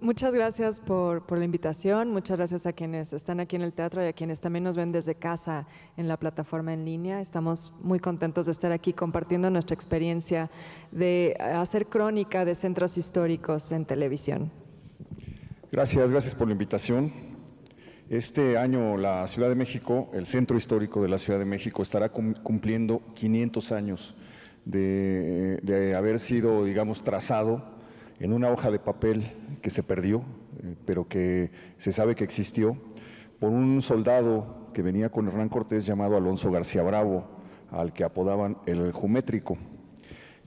Muchas gracias por la invitación, muchas gracias a quienes están aquí en el teatro y a quienes también nos ven desde casa en la plataforma en línea. Estamos muy contentos de estar aquí compartiendo nuestra experiencia de hacer crónica de centros históricos en televisión. Gracias por la invitación. Este año la Ciudad de México, el Centro Histórico de la Ciudad de México, estará cumpliendo 500 años de haber sido, digamos, trazado en una hoja de papel que se perdió, pero que se sabe que existió, por un soldado que venía con Hernán Cortés llamado Alonso García Bravo, al que apodaban el Jumétrico.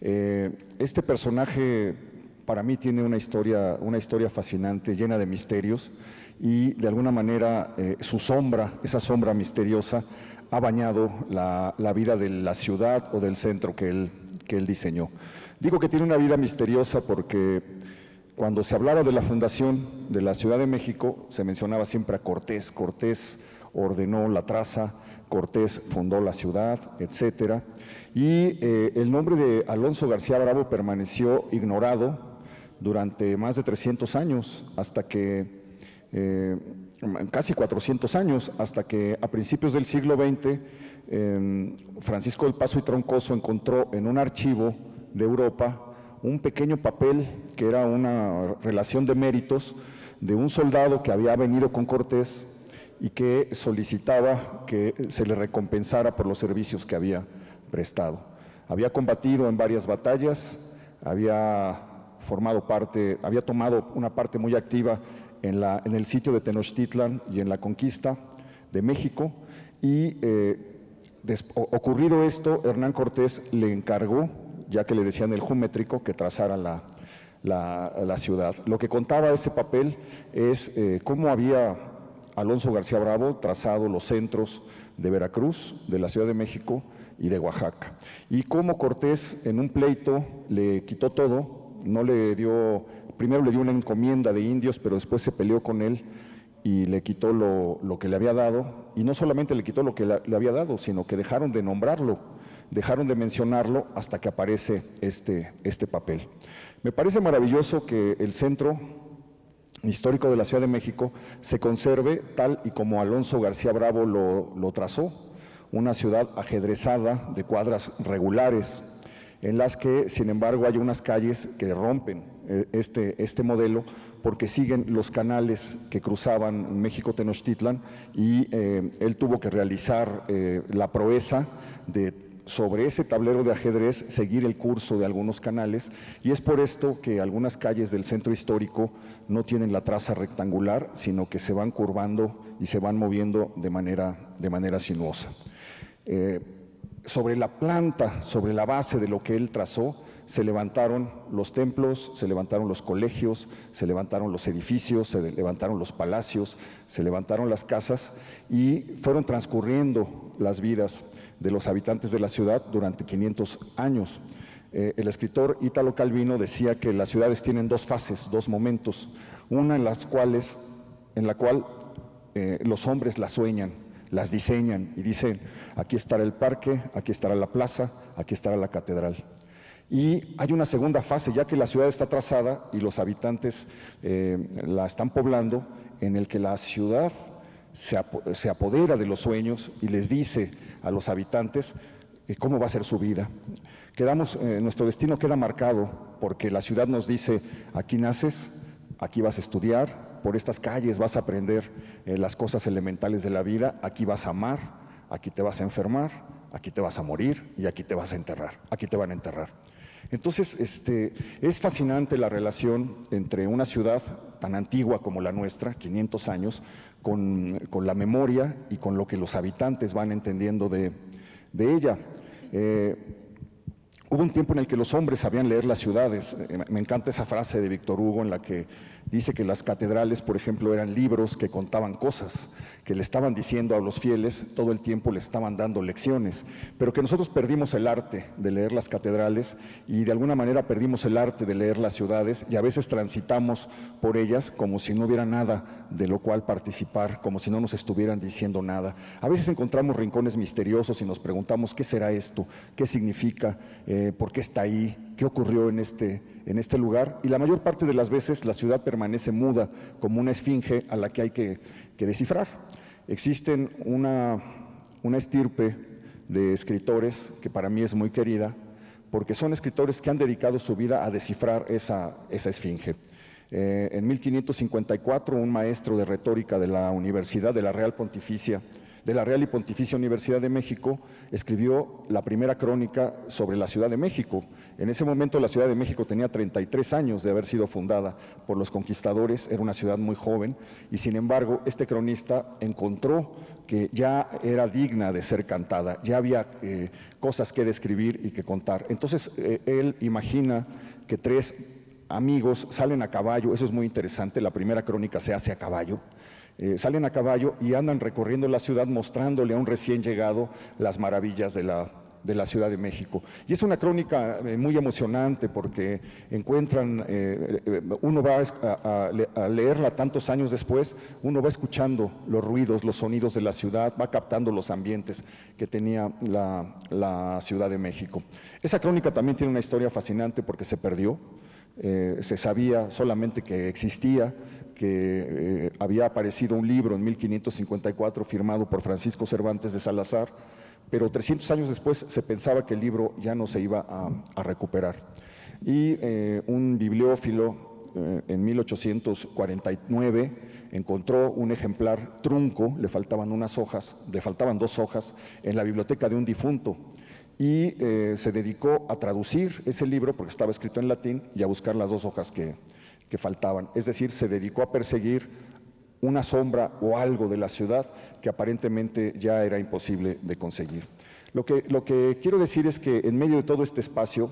Este personaje para mí tiene una historia fascinante, llena de misterios, y de alguna manera su sombra, esa sombra misteriosa, ha bañado la vida de la ciudad o del centro que él diseñó. Digo que tiene una vida misteriosa porque cuando se hablaba de la fundación de la Ciudad de México, se mencionaba siempre a Cortés. Cortés ordenó la traza, Cortés fundó la ciudad, etcétera. Y el nombre de Alonso García Bravo permaneció ignorado durante más de 300 años, hasta que, casi 400 años, hasta que a principios del siglo XX, Francisco del Paso y Troncoso encontró en un archivo de Europa un pequeño papel que era una relación de méritos de un soldado que había venido con Cortés y que solicitaba que se le recompensara por los servicios que había prestado. Había combatido en varias batallas, había tomado una parte muy activa en el sitio de Tenochtitlan y en la conquista de México, y ocurrido esto, Hernán Cortés le encargó, ya que le decían el Jumétrico, que trazara la ciudad. Lo que contaba ese papel es cómo había Alonso García Bravo trazado los centros de Veracruz, de la Ciudad de México y de Oaxaca, y cómo Cortés en un pleito le quitó todo, primero le dio una encomienda de indios, pero después se peleó con él y le quitó lo que le había dado, y no solamente le quitó lo que le había dado, sino que dejaron de nombrarlo, dejaron de mencionarlo hasta que aparece este papel. Me parece maravilloso que el Centro Histórico de la Ciudad de México se conserve tal y como Alonso García Bravo lo trazó, una ciudad ajedrezada de cuadras regulares, en las que, sin embargo, hay unas calles que rompen este modelo porque siguen los canales que cruzaban México-Tenochtitlan, y él tuvo que realizar la proeza de, sobre ese tablero de ajedrez, seguir el curso de algunos canales, y es por esto que algunas calles del centro histórico no tienen la traza rectangular, sino que se van curvando y se van moviendo de manera sinuosa. Sobre la planta, sobre la base de lo que él trazó, se levantaron los templos, se levantaron los colegios, se levantaron los edificios, se levantaron los palacios, se levantaron las casas, y fueron transcurriendo las vidas de los habitantes de la ciudad durante 500 años. El escritor Ítalo Calvino decía que las ciudades tienen dos fases, dos momentos, una en la cual los hombres las sueñan, las diseñan y dicen: aquí estará el parque, aquí estará la plaza, aquí estará la catedral. Y hay una segunda fase, ya que la ciudad está trazada y los habitantes la están poblando, en el que la ciudad se apodera de los sueños y les dice a los habitantes cómo va a ser su vida. Nuestro destino queda marcado porque la ciudad nos dice: aquí naces, aquí vas a estudiar, por estas calles vas a aprender las cosas elementales de la vida, aquí vas a amar, aquí te vas a enfermar, aquí te vas a morir y aquí te vas a enterrar, aquí te van a enterrar. Entonces, es fascinante la relación entre una ciudad tan antigua como la nuestra, 500 años, con la memoria y con lo que los habitantes van entendiendo de ella. Hubo un tiempo en el que los hombres sabían leer las ciudades. Me encanta esa frase de Víctor Hugo en la que dice que las catedrales, por ejemplo, eran libros que contaban cosas, que le estaban diciendo a los fieles, todo el tiempo les estaban dando lecciones, pero que nosotros perdimos el arte de leer las catedrales y de alguna manera perdimos el arte de leer las ciudades, y a veces transitamos por ellas como si no hubiera nada de lo cual participar, como si no nos estuvieran diciendo nada. A veces encontramos rincones misteriosos y nos preguntamos: ¿qué será esto? ¿Qué significa? ¿Por qué está ahí? qué ocurrió en este lugar, y la mayor parte de las veces la ciudad permanece muda, como una esfinge a la que hay que descifrar. Existen una estirpe de escritores que para mí es muy querida, porque son escritores que han dedicado su vida a descifrar esa esfinge. En 1554, un maestro de retórica de la Universidad de la Real y Pontificia Universidad de México escribió la primera crónica sobre la Ciudad de México. En ese momento la Ciudad de México tenía 33 años de haber sido fundada por los conquistadores, era una ciudad muy joven, y sin embargo este cronista encontró que ya era digna de ser cantada, ya había cosas que describir y que contar. Entonces él imagina que 3 amigos salen a caballo, eso es muy interesante, la primera crónica se hace a caballo, salen a caballo y andan recorriendo la ciudad mostrándole a un recién llegado las maravillas de la Ciudad de México. Y es una crónica muy emocionante porque encuentran, uno va a leerla tantos años después, uno va escuchando los ruidos, los sonidos de la ciudad, va captando los ambientes que tenía la Ciudad de México. Esa crónica también tiene una historia fascinante porque se perdió. Se sabía solamente que existía, que había aparecido un libro en 1554 firmado por Francisco Cervantes de Salazar, pero 300 años después se pensaba que el libro ya no se iba a recuperar. Y un bibliófilo en 1849 encontró un ejemplar trunco, le faltaban 2 hojas en la biblioteca de un difunto, y se dedicó a traducir ese libro, porque estaba escrito en latín, y a buscar las 2 hojas que faltaban. Es decir, se dedicó a perseguir una sombra o algo de la ciudad que aparentemente ya era imposible de conseguir. Lo que quiero decir es que en medio de todo este espacio,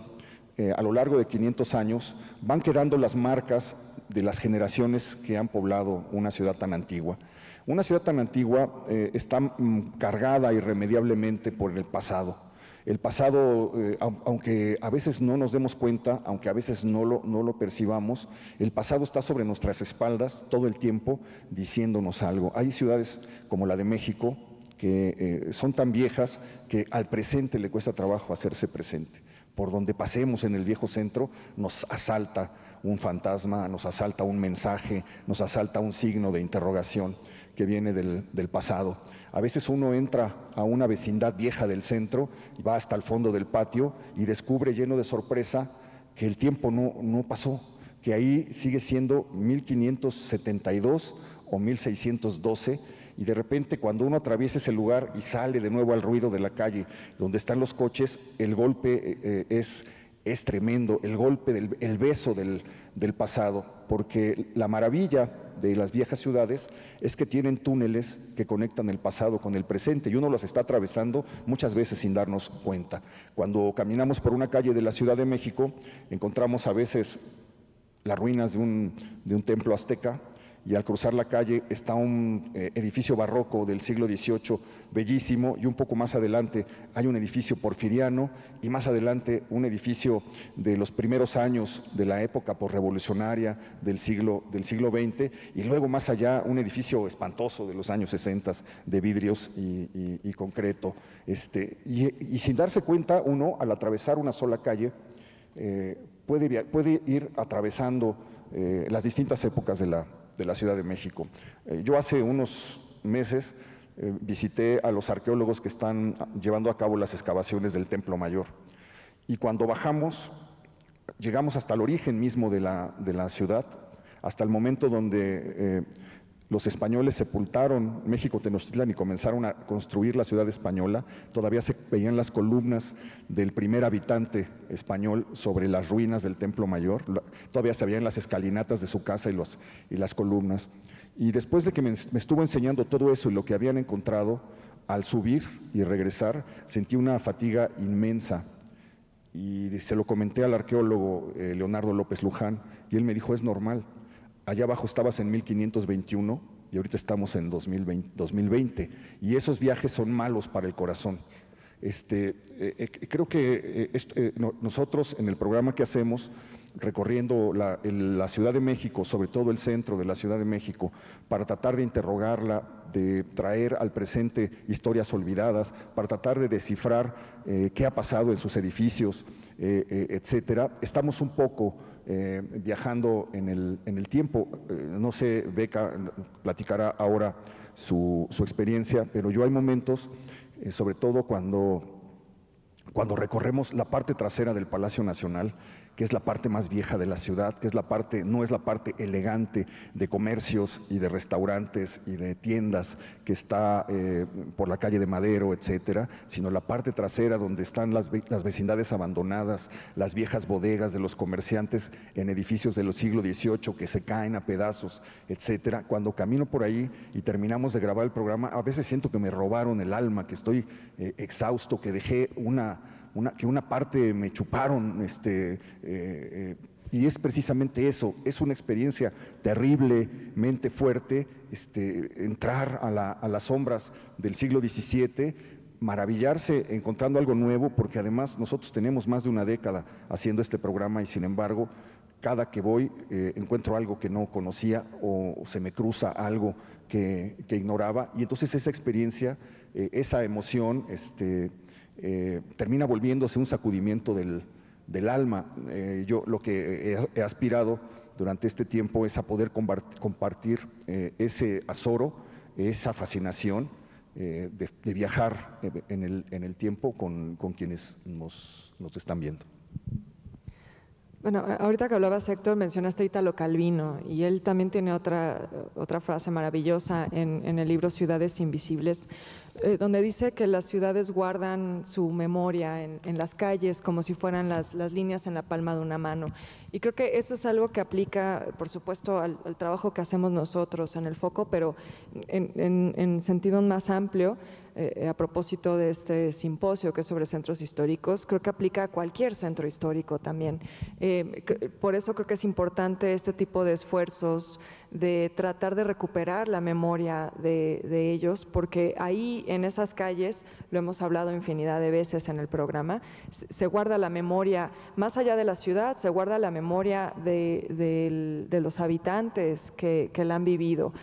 a lo largo de 500 años, van quedando las marcas de las generaciones que han poblado una ciudad tan antigua. Una ciudad tan antigua está cargada irremediablemente por el pasado. El pasado, aunque a veces no nos demos cuenta, aunque a veces no lo percibamos, el pasado está sobre nuestras espaldas todo el tiempo diciéndonos algo. Hay ciudades como la de México que son tan viejas que al presente le cuesta trabajo hacerse presente. Por donde pasemos en el viejo centro nos asalta un fantasma, nos asalta un mensaje, nos asalta un signo de interrogación que viene del pasado. A veces uno entra a una vecindad vieja del centro y va hasta el fondo del patio y descubre lleno de sorpresa que el tiempo no pasó, que ahí sigue siendo 1572 o 1612, y de repente cuando uno atraviesa ese lugar y sale de nuevo al ruido de la calle donde están los coches, el golpe es tremendo, el golpe, el beso del pasado, porque la maravilla de las viejas ciudades es que tienen túneles que conectan el pasado con el presente y uno los está atravesando muchas veces sin darnos cuenta. Cuando caminamos por una calle de la Ciudad de México, encontramos a veces las ruinas de un templo azteca, y al cruzar la calle está un edificio barroco del siglo XVIII bellísimo, y un poco más adelante hay un edificio porfiriano, y más adelante un edificio de los primeros años de la época posrevolucionaria del siglo XX, y luego más allá un edificio espantoso de los años 60 de vidrios y concreto. Y sin darse cuenta uno, al atravesar una sola calle, puede ir atravesando las distintas épocas de la Ciudad de México. Yo hace unos meses visité a los arqueólogos que están llevando a cabo las excavaciones del Templo Mayor, y cuando bajamos, llegamos hasta el origen mismo de la ciudad, hasta el momento donde los españoles sepultaron México Tenochtitlán y comenzaron a construir la ciudad española. Todavía se veían las columnas del primer habitante español sobre las ruinas del Templo Mayor, todavía se veían las escalinatas de su casa y las columnas. Y después de que me estuvo enseñando todo eso y lo que habían encontrado, al subir y regresar sentí una fatiga inmensa, y se lo comenté al arqueólogo Leonardo López Luján, y él me dijo: es normal. Allá abajo estabas en 1521 y ahorita estamos en 2020, y esos viajes son malos para el corazón. Creo que nosotros en el programa que hacemos recorriendo la Ciudad de México, sobre todo el centro de la Ciudad de México, para tratar de interrogarla, de traer al presente historias olvidadas, para tratar de descifrar qué ha pasado en sus edificios, etcétera. Estamos un poco viajando en el tiempo. No sé, Beca platicará ahora su experiencia, pero yo hay momentos, sobre todo cuando recorremos la parte trasera del Palacio Nacional, que es la parte más vieja de la ciudad, que es no es la parte elegante de comercios y de restaurantes y de tiendas que está por la calle de Madero, etcétera, sino la parte trasera donde están las vecindades abandonadas, las viejas bodegas de los comerciantes en edificios del siglo XVIII que se caen a pedazos, etcétera. Cuando camino por ahí y terminamos de grabar el programa, a veces siento que me robaron el alma, que estoy exhausto, que dejé que una parte me chuparon, y es precisamente eso, es una experiencia terriblemente fuerte, entrar a las sombras del siglo XVII, maravillarse encontrando algo nuevo, porque además nosotros tenemos más de una década haciendo este programa y sin embargo, cada que voy encuentro algo que no conocía o se me cruza algo que ignoraba, y entonces esa experiencia, esa emoción, termina volviéndose un sacudimiento del alma. Yo lo que he aspirado durante este tiempo es a poder compartir ese azoro, esa fascinación de viajar en el tiempo con quienes nos están viendo. Bueno, ahorita que hablabas, Héctor, mencionaste a Italo Calvino y él también tiene otra frase maravillosa en el libro Ciudades Invisibles, donde dice que las ciudades guardan su memoria en las calles como si fueran las líneas en la palma de una mano. Y creo que eso es algo que aplica, por supuesto, al trabajo que hacemos nosotros en el Foco, pero en sentido más amplio, a propósito de este simposio que es sobre centros históricos, creo que aplica a cualquier centro histórico también. Por eso creo que es importante este tipo de esfuerzos de tratar de recuperar la memoria de ellos, porque ahí en esas calles, lo hemos hablado infinidad de veces en el programa, se guarda la memoria, más allá de la ciudad, se guarda la memoria de los habitantes que la han vivido.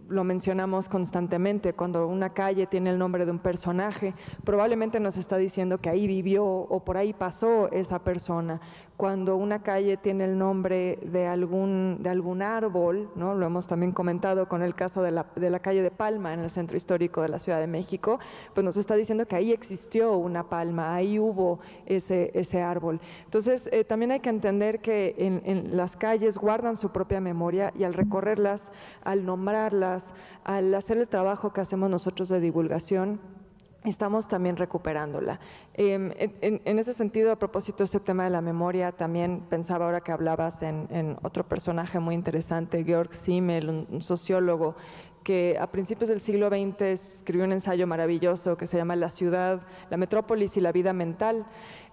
Lo mencionamos constantemente, cuando una calle tiene el nombre de un personaje, probablemente nos está diciendo que ahí vivió o por ahí pasó esa persona. Cuando una calle tiene el nombre de algún árbol, ¿no? Lo hemos también comentado con el caso de la calle de Palma en el centro histórico de la Ciudad de México, pues nos está diciendo que ahí existió una palma, ahí hubo ese árbol. Entonces, también hay que entender que en las calles guardan su propia memoria y al recorrerlas, al nombrarlas, al hacer el trabajo que hacemos nosotros de divulgación, estamos también recuperándola. En ese sentido, a propósito de este tema de la memoria, también pensaba ahora que hablabas en otro personaje muy interesante, Georg Simmel, un sociólogo que a principios del siglo XX escribió un ensayo maravilloso que se llama La ciudad, la metrópolis y la vida mental.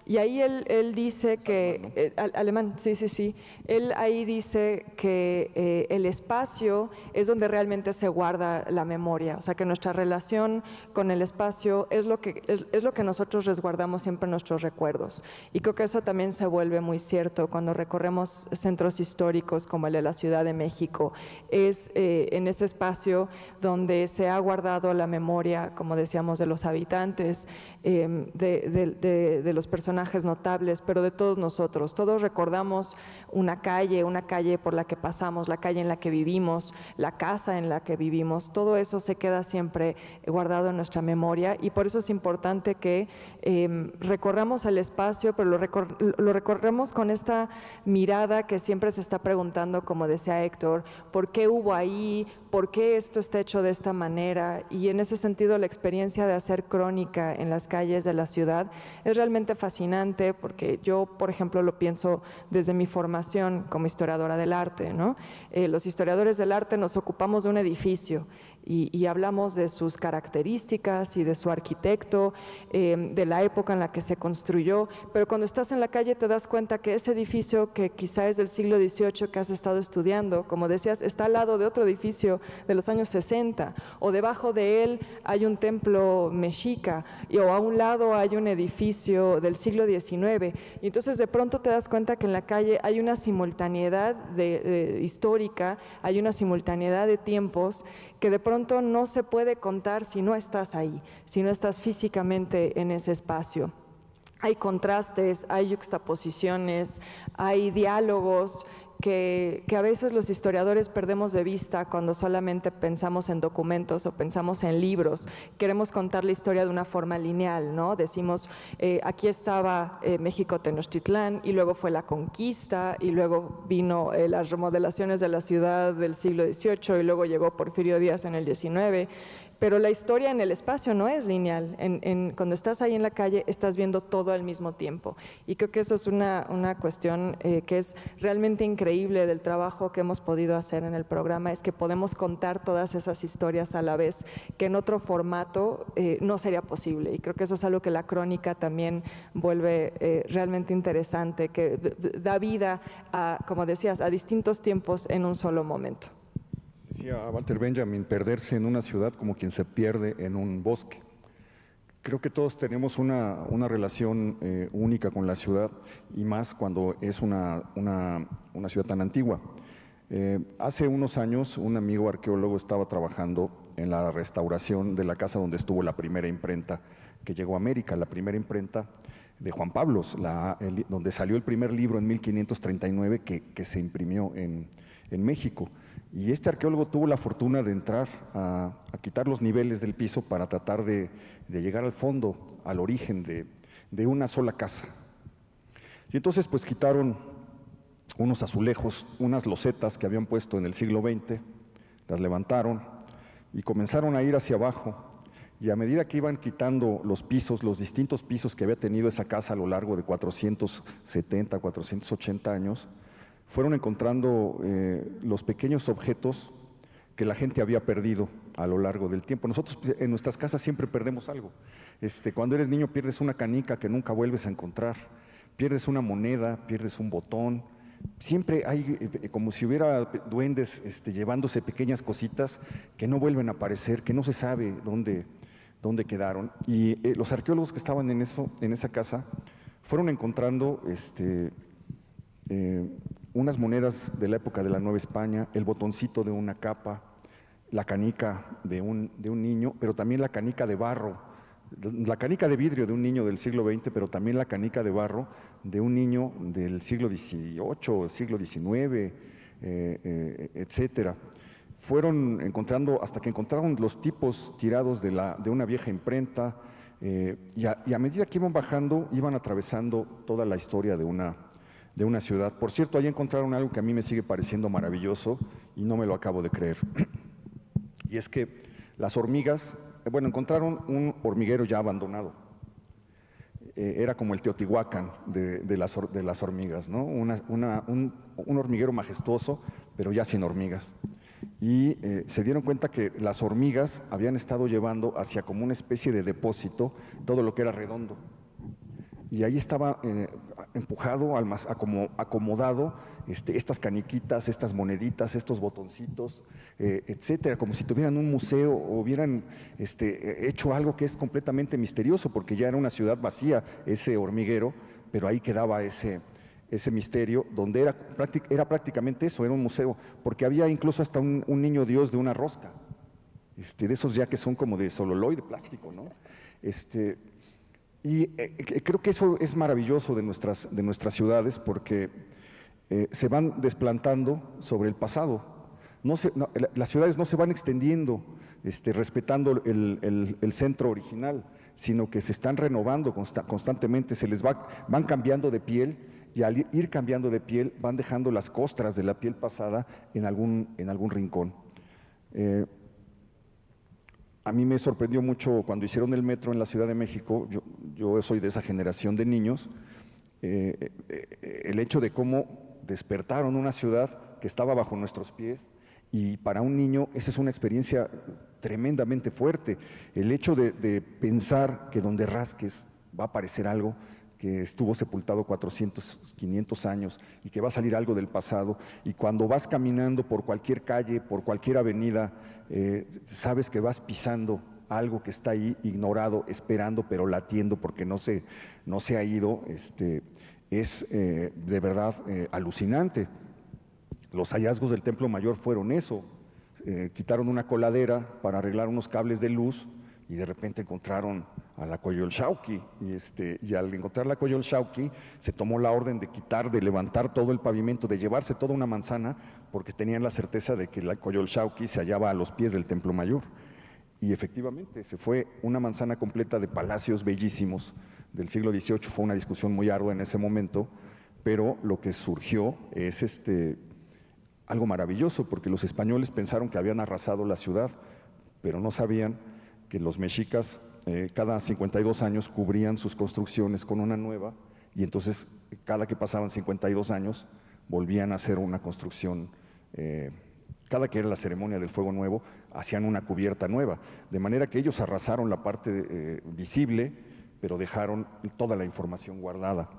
Y ahí él dice que, alemán, sí, él ahí dice que el espacio es donde realmente se guarda la memoria, o sea que nuestra relación con el espacio es lo que nosotros resguardamos siempre en nuestros recuerdos. Y creo que eso también se vuelve muy cierto cuando recorremos centros históricos como el de la Ciudad de México, es en ese espacio donde se ha guardado la memoria, como decíamos, de los habitantes, de los personajes notables, pero de todos nosotros. Todos recordamos una calle por la que pasamos, la calle en la que vivimos, la casa en la que vivimos. Todo eso se queda siempre guardado en nuestra memoria y por eso es importante que recorramos el espacio, pero lo recorremos con esta mirada que siempre se está preguntando, como decía Héctor, ¿por qué hubo ahí? ¿Por qué esto está hecho de esta manera? Y en ese sentido la experiencia de hacer crónica en las calles de la ciudad es realmente fascinante porque yo, por ejemplo, lo pienso desde mi formación como historiadora del arte, ¿no? Los historiadores del arte nos ocupamos de un edificio y hablamos de sus características y de su arquitecto, de la época en la que se construyó, pero cuando estás en la calle te das cuenta que ese edificio que quizá es del siglo XVIII que has estado estudiando, como decías, está al lado de otro edificio de los años 60, o debajo de él hay un templo mexica, o a un lado hay un edificio del siglo XIX, y entonces de pronto te das cuenta que en la calle hay una simultaneidad histórica, hay una simultaneidad de tiempos que de pronto no se puede contar si no estás ahí, si no estás físicamente en ese espacio. Hay contrastes, hay yuxtaposiciones, hay diálogos que a veces los historiadores perdemos de vista cuando solamente pensamos en documentos o pensamos en libros. Queremos contar la historia de una forma lineal, ¿no? Decimos, aquí estaba México Tenochtitlán, y luego fue la conquista, y luego vino las remodelaciones de la ciudad del siglo XVIII, y luego llegó Porfirio Díaz en el XIX. Pero la historia en el espacio no es lineal. Cuando estás ahí en la calle, estás viendo todo al mismo tiempo. Y creo que eso es una cuestión que es realmente increíble del trabajo que hemos podido hacer en el programa, es que podemos contar todas esas historias a la vez, que en otro formato no sería posible. Y creo que eso es algo que la crónica también vuelve realmente interesante, que da vida a, como decías, a distintos tiempos en un solo momento. Decía Walter Benjamin, perderse en una ciudad como quien se pierde en un bosque. Creo que todos tenemos una relación única con la ciudad, y más cuando es una ciudad tan antigua. Hace unos años un amigo arqueólogo estaba trabajando en la restauración de la casa donde estuvo la primera imprenta que llegó a América, la primera imprenta de Juan Pablo, donde salió el primer libro en 1539 que se imprimió en México. Y este arqueólogo tuvo la fortuna de entrar a quitar los niveles del piso para tratar de llegar al fondo, al origen de una sola casa. Y entonces pues quitaron unos azulejos, unas losetas que habían puesto en el siglo XX, las levantaron y comenzaron a ir hacia abajo. Y a medida que iban quitando los pisos, los distintos pisos que había tenido esa casa a lo largo de 470, 480 años, fueron encontrando los pequeños objetos que la gente había perdido a lo largo del tiempo. Nosotros en nuestras casas siempre perdemos algo. Cuando eres niño pierdes una canica que nunca vuelves a encontrar, pierdes una moneda, pierdes un botón. Siempre hay como si hubiera duendes llevándose pequeñas cositas que no vuelven a aparecer, que no se sabe dónde quedaron. Y los arqueólogos que estaban en esa casa fueron encontrando unas monedas de la época de la Nueva España, el botoncito de una capa, la canica de un niño, pero también la canica de barro, la canica de vidrio de un niño del siglo XX, pero también la canica de barro de un niño del siglo XVIII, siglo XIX, etcétera. Fueron encontrando, hasta que encontraron los tipos tirados de una vieja imprenta, y a medida que iban bajando, iban atravesando toda la historia de una ciudad. Por cierto, ahí encontraron algo que a mí me sigue pareciendo maravilloso y no me lo acabo de creer. Y es que las hormigas, encontraron un hormiguero ya abandonado. Era como el Teotihuacán de las hormigas, ¿no? Un hormiguero majestuoso, pero ya sin hormigas. Y se dieron cuenta que las hormigas habían estado llevando hacia como una especie de depósito todo lo que era redondo. Y ahí estaba empujado, acomodado, estas caniquitas, estas moneditas, estos botoncitos, etcétera, como si tuvieran un museo o hubieran hecho algo que es completamente misterioso, porque ya era una ciudad vacía ese hormiguero, pero ahí quedaba ese misterio, donde era prácticamente eso, era un museo, porque había incluso hasta un niño Dios de una rosca, de esos ya que son como de sololoy, de plástico, ¿no? Y creo que eso es maravilloso de nuestras ciudades, porque se van desplantando sobre el pasado. Las ciudades no se van extendiendo respetando el centro original, sino que se están renovando constantemente, van cambiando de piel, y al ir cambiando de piel van dejando las costras de la piel pasada en algún rincón. A mí me sorprendió mucho cuando hicieron el metro en la Ciudad de México. Yo soy de esa generación de niños, el hecho de cómo despertaron una ciudad que estaba bajo nuestros pies Y para un niño esa es una experiencia tremendamente fuerte. El hecho de pensar que donde rasques va a aparecer algo que estuvo sepultado 400, 500 años y que va a salir algo del pasado, y cuando vas caminando por cualquier calle, por cualquier avenida, sabes que vas pisando algo que está ahí ignorado, esperando, pero latiendo porque no se ha ido, es de verdad alucinante. Los hallazgos del Templo Mayor fueron eso. Quitaron una coladera para arreglar unos cables de luz y de repente encontraron a la Coyolxauhqui. Y al encontrar la Coyolxauhqui se tomó la orden de quitar, de levantar todo el pavimento, de llevarse toda una manzana, porque tenían la certeza de que la Coyolxauhqui se hallaba a los pies del Templo Mayor. Y efectivamente se fue una manzana completa de palacios bellísimos del siglo XVIII. Fue una discusión muy ardua en ese momento, pero lo que surgió es algo maravilloso, porque los españoles pensaron que habían arrasado la ciudad, pero no sabían que los mexicas cada 52 años cubrían sus construcciones con una nueva, y entonces cada que pasaban 52 años volvían a hacer una construcción, cada que era la ceremonia del fuego nuevo, hacían una cubierta nueva, de manera que ellos arrasaron la parte visible, pero dejaron toda la información guardada.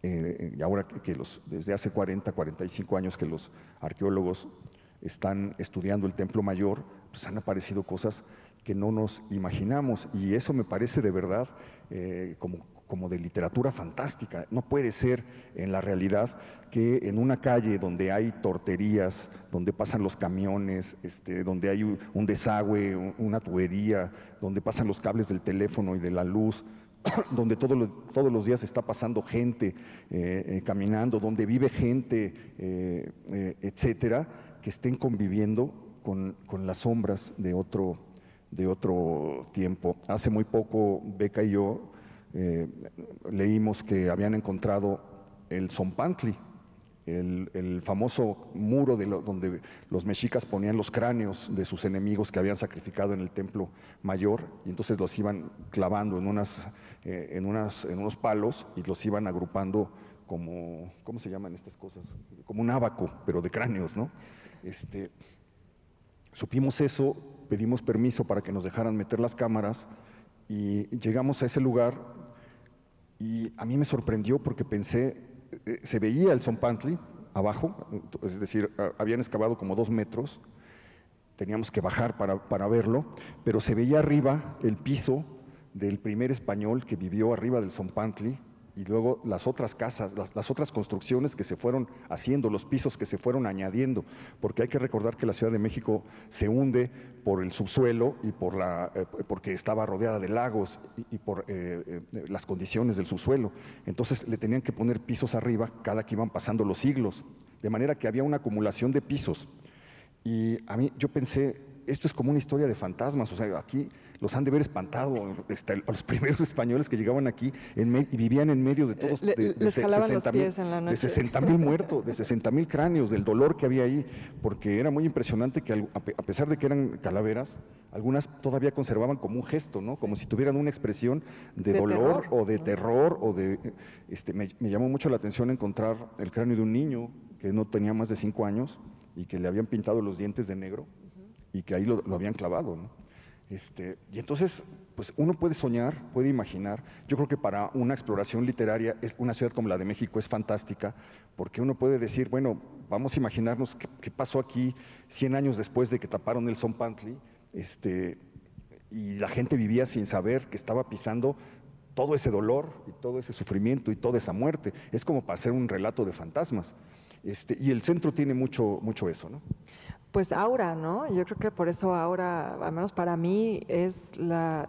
Y ahora desde hace 40, 45 años que los arqueólogos están estudiando el Templo Mayor, pues han aparecido cosas que no nos imaginamos, y eso me parece de verdad como de literatura fantástica. No puede ser en la realidad que en una calle donde hay torterías, donde pasan los camiones, donde hay un desagüe, una tubería, donde pasan los cables del teléfono y de la luz, donde todos los días está pasando gente caminando, donde vive gente, etcétera, que estén conviviendo con las sombras de otro tiempo. Hace muy poco, Beca y yo leímos que habían encontrado el Zompantli, el famoso muro donde los mexicas ponían los cráneos de sus enemigos que habían sacrificado en el Templo Mayor, y entonces los iban clavando en unos palos y los iban agrupando como, ¿cómo se llaman estas cosas? Como un ábaco, pero de cráneos, ¿no? Supimos eso, pedimos permiso para que nos dejaran meter las cámaras y llegamos a ese lugar, y a mí me sorprendió porque pensé, se veía el Zompantli abajo, es decir, habían excavado como 2 metros, teníamos que bajar para verlo, pero se veía arriba el piso del primer español que vivió arriba del Zompantli, y luego las otras casas, las otras construcciones que se fueron haciendo, los pisos que se fueron añadiendo, porque hay que recordar que la Ciudad de México se hunde por el subsuelo y porque estaba rodeada de lagos y por las condiciones del subsuelo. Entonces le tenían que poner pisos arriba cada que iban pasando los siglos, de manera que había una acumulación de pisos. Y yo pensé, esto es como una historia de fantasmas, o sea, aquí los han de haber espantado a los primeros españoles que llegaban aquí y vivían en medio de todos, les jalaban los pies en la noche. de 60,000 muertos, de 60,000 cráneos, del dolor que había ahí, porque era muy impresionante que a pesar de que eran calaveras, algunas todavía conservaban como un gesto, ¿no? Como si tuvieran una expresión de dolor o de terror, o me llamó mucho la atención encontrar el cráneo de un niño que no tenía más de 5 años y que le habían pintado los dientes de negro y que ahí lo habían clavado, ¿no? Y entonces, pues uno puede soñar, puede imaginar. Yo creo que para una exploración literaria, una ciudad como la de México es fantástica, porque uno puede decir, bueno, vamos a imaginarnos qué pasó aquí 100 años después de que taparon el Zompantli, y la gente vivía sin saber que estaba pisando todo ese dolor y todo ese sufrimiento y toda esa muerte. Es como para hacer un relato de fantasmas. Y el centro tiene mucho eso, ¿no? Pues Aura, ¿no? Yo creo que por eso Aura, al menos para mí, es la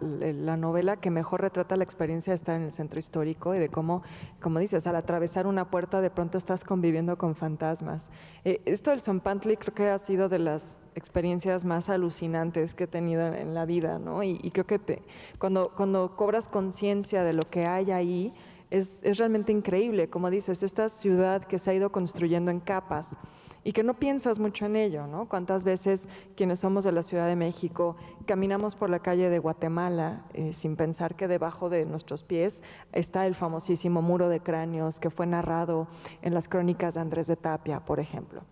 novela que mejor retrata la experiencia de estar en el centro histórico y de cómo, como dices, al atravesar una puerta de pronto estás conviviendo con fantasmas. Esto del Zompantli creo que ha sido de las experiencias más alucinantes que he tenido en la vida, ¿no? Y creo que cuando cobras conciencia de lo que hay ahí, es realmente increíble. Como dices, esta ciudad que se ha ido construyendo en capas y que no piensas mucho en ello, ¿no? Cuántas veces quienes somos de la Ciudad de México caminamos por la calle de Guatemala sin pensar que debajo de nuestros pies está el famosísimo muro de cráneos que fue narrado en las crónicas de Andrés de Tapia, por ejemplo.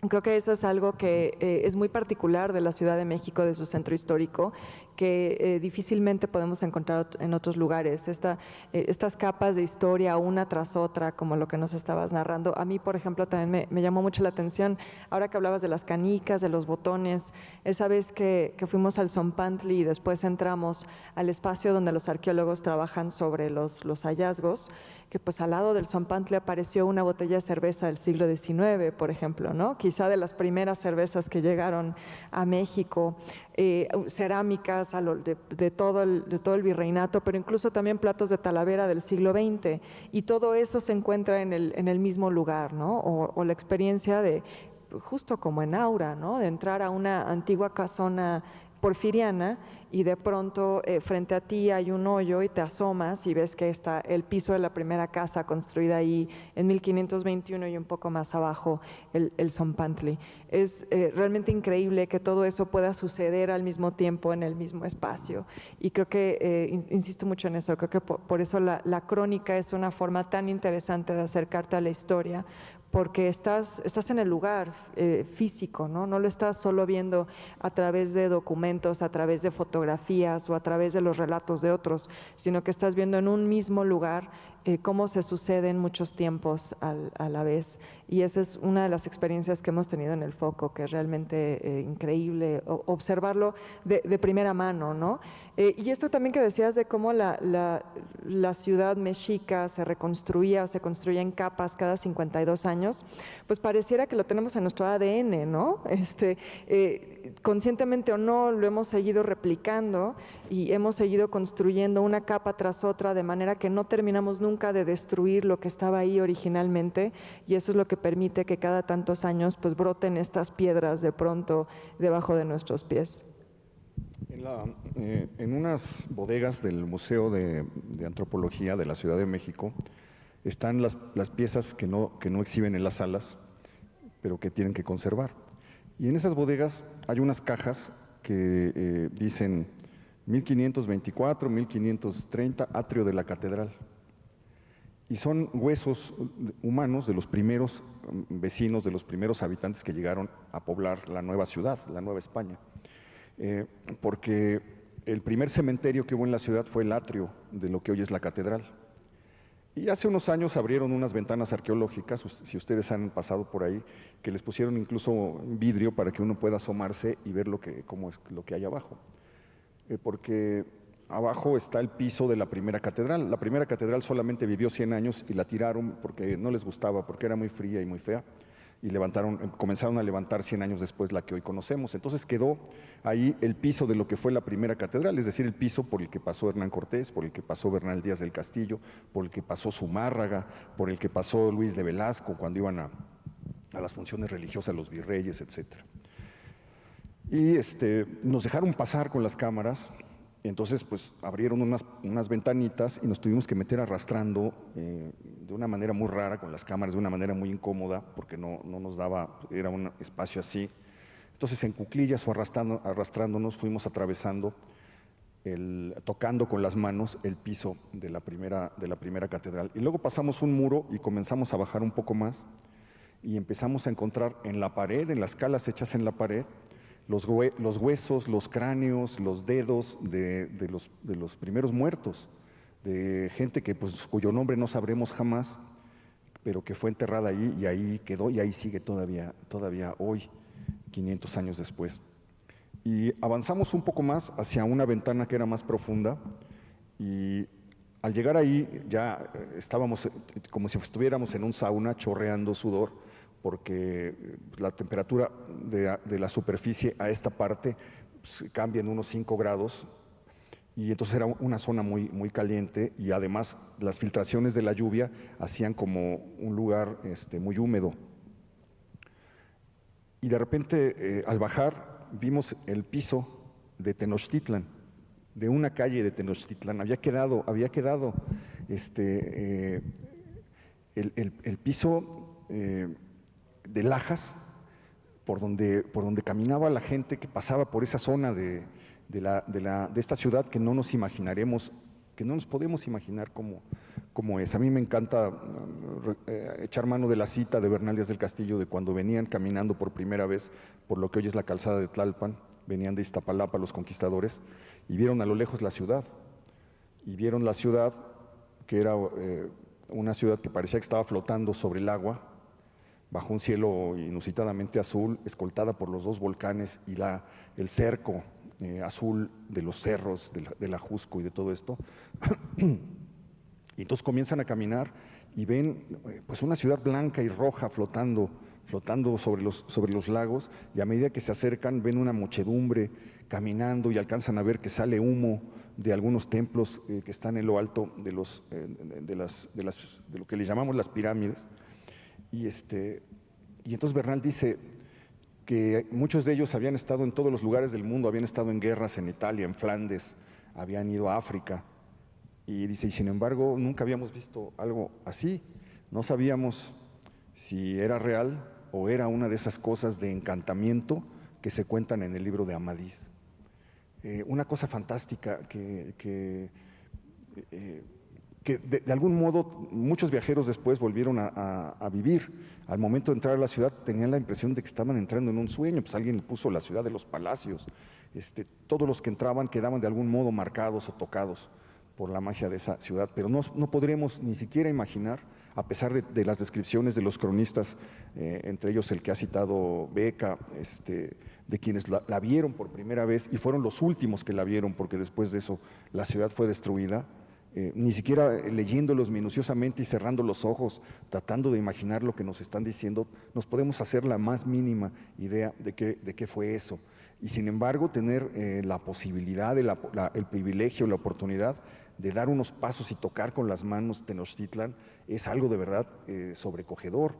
Creo que eso es algo que es muy particular de la Ciudad de México, de su centro histórico, que difícilmente podemos encontrar en otros lugares. Estas capas de historia, una tras otra, como lo que nos estabas narrando. A mí, por ejemplo, también me llamó mucho la atención, ahora que hablabas de las canicas, de los botones, esa vez que fuimos al Zompantli y después entramos al espacio donde los arqueólogos trabajan sobre los hallazgos, que pues al lado del Zompantli apareció una botella de cerveza del siglo XIX, por ejemplo, ¿no? Quizá de las primeras cervezas que llegaron a México, cerámicas de todo el virreinato, pero incluso también platos de Talavera del siglo XX, y todo eso se encuentra en el mismo lugar, ¿no? O la experiencia de, justo como en Aura, ¿no? De entrar a una antigua casona porfiriana y de pronto frente a ti hay un hoyo y te asomas y ves que está el piso de la primera casa construida ahí en 1521 y un poco más abajo el Zompantli. Es realmente increíble que todo eso pueda suceder al mismo tiempo en el mismo espacio, y creo que, insisto mucho en eso, creo que por eso la crónica es una forma tan interesante de acercarte a la historia, porque estás en el lugar físico, ¿no? No lo estás solo viendo a través de documentos, a través de fotografías o a través de los relatos de otros, sino que estás viendo en un mismo lugar cómo se suceden muchos tiempos a la vez. Y esa es una de las experiencias que hemos tenido en el Foco, que es realmente increíble observarlo de primera mano, ¿no? Y esto también que decías de cómo la ciudad mexica se reconstruía o se construía en capas cada 52 años, pues pareciera que lo tenemos en nuestro ADN, ¿no? Conscientemente o no, lo hemos seguido replicando y hemos seguido construyendo una capa tras otra, de manera que no terminamos nunca de destruir lo que estaba ahí originalmente, y eso es lo que permite que cada tantos años pues broten estas piedras de pronto debajo de nuestros pies. En unas bodegas del Museo de Antropología de la Ciudad de México están las piezas que no exhiben en las salas, pero que tienen que conservar. Y en esas bodegas hay unas cajas que dicen 1524, 1530, atrio de la catedral. Y son huesos humanos de los primeros vecinos, de los primeros habitantes que llegaron a poblar la nueva ciudad, la Nueva España. Porque el primer cementerio que hubo en la ciudad fue el atrio de lo que hoy es la catedral. Y hace unos años abrieron unas ventanas arqueológicas, si ustedes han pasado por ahí, que les pusieron incluso vidrio para que uno pueda asomarse y ver cómo es lo que hay abajo. Porque abajo está el piso de la primera catedral. La primera catedral solamente vivió 100 años y la tiraron porque no les gustaba, porque era muy fría y muy fea. Y comenzaron a levantar 100 años después la que hoy conocemos. Entonces quedó ahí el piso de lo que fue la primera catedral, es decir, el piso por el que pasó Hernán Cortés, por el que pasó Bernal Díaz del Castillo, por el que pasó Zumárraga, por el que pasó Luis de Velasco cuando iban a las funciones religiosas, los virreyes, etc. Y nos dejaron pasar con las cámaras. Y entonces pues abrieron unas ventanitas y nos tuvimos que meter arrastrando de una manera muy rara con las cámaras, de una manera muy incómoda, porque no nos daba, era un espacio así. Entonces en cuclillas o arrastrándonos fuimos atravesando, tocando con las manos el piso de la primera catedral. Y luego pasamos un muro y comenzamos a bajar un poco más y empezamos a encontrar en la pared, en las calas hechas en la pared, los huesos, los cráneos, los dedos de los primeros muertos, de gente cuyo nombre no sabremos jamás, pero que fue enterrada ahí y ahí quedó y ahí sigue todavía hoy, 500 años después. Y avanzamos un poco más hacia una ventana que era más profunda, y al llegar ahí ya estábamos como si estuviéramos en un sauna chorreando sudor, porque la temperatura de la superficie a esta parte cambia en unos 5 grados, y entonces era una zona muy, muy caliente, y además las filtraciones de la lluvia hacían como un lugar muy húmedo. Y de repente al bajar vimos el piso de Tenochtitlan, de una calle de Tenochtitlan. Había quedado el piso de lajas por donde caminaba la gente que pasaba por esa zona de esta ciudad que no nos imaginaremos, que no nos podemos imaginar cómo cómo es. A mí me encanta echar mano de la cita de Bernal Díaz del Castillo de cuando venían caminando por primera vez por lo que hoy es la calzada de Tlalpan, venían de Iztapalapa los conquistadores y vieron a lo lejos la ciudad. Y vieron la ciudad, que era una ciudad que parecía que estaba flotando sobre el agua, bajo un cielo inusitadamente azul, escoltada por los dos volcanes y el cerco azul de los cerros, del Ajusco y de todo esto. Y entonces comienzan a caminar y ven pues una ciudad blanca y roja flotando sobre los lagos, y a medida que se acercan ven una muchedumbre caminando y alcanzan a ver que sale humo de algunos templos que están en lo alto de lo que le llamamos las pirámides. Y entonces Bernal dice que muchos de ellos habían estado en todos los lugares del mundo, habían estado en guerras en Italia, en Flandes, habían ido a África. Y dice, y sin embargo, nunca habíamos visto algo así. No sabíamos si era real o era una de esas cosas de encantamiento que se cuentan en el libro de Amadís. Una cosa fantástica que de algún modo muchos viajeros después volvieron a vivir. Al momento de entrar a la ciudad tenían la impresión de que estaban entrando en un sueño, pues alguien puso la ciudad de los palacios. Todos los que entraban quedaban de algún modo marcados o tocados por la magia de esa ciudad, pero no podremos ni siquiera imaginar, a pesar de las descripciones de los cronistas, entre ellos el que ha citado Beca, de quienes la vieron por primera vez y fueron los últimos que la vieron, porque después de eso la ciudad fue destruida, ni siquiera leyéndolos minuciosamente y cerrando los ojos, tratando de imaginar lo que nos están diciendo, nos podemos hacer la más mínima idea de qué fue eso. Y sin embargo, tener la posibilidad, el privilegio, la oportunidad de dar unos pasos y tocar con las manos Tenochtitlan es algo de verdad sobrecogedor.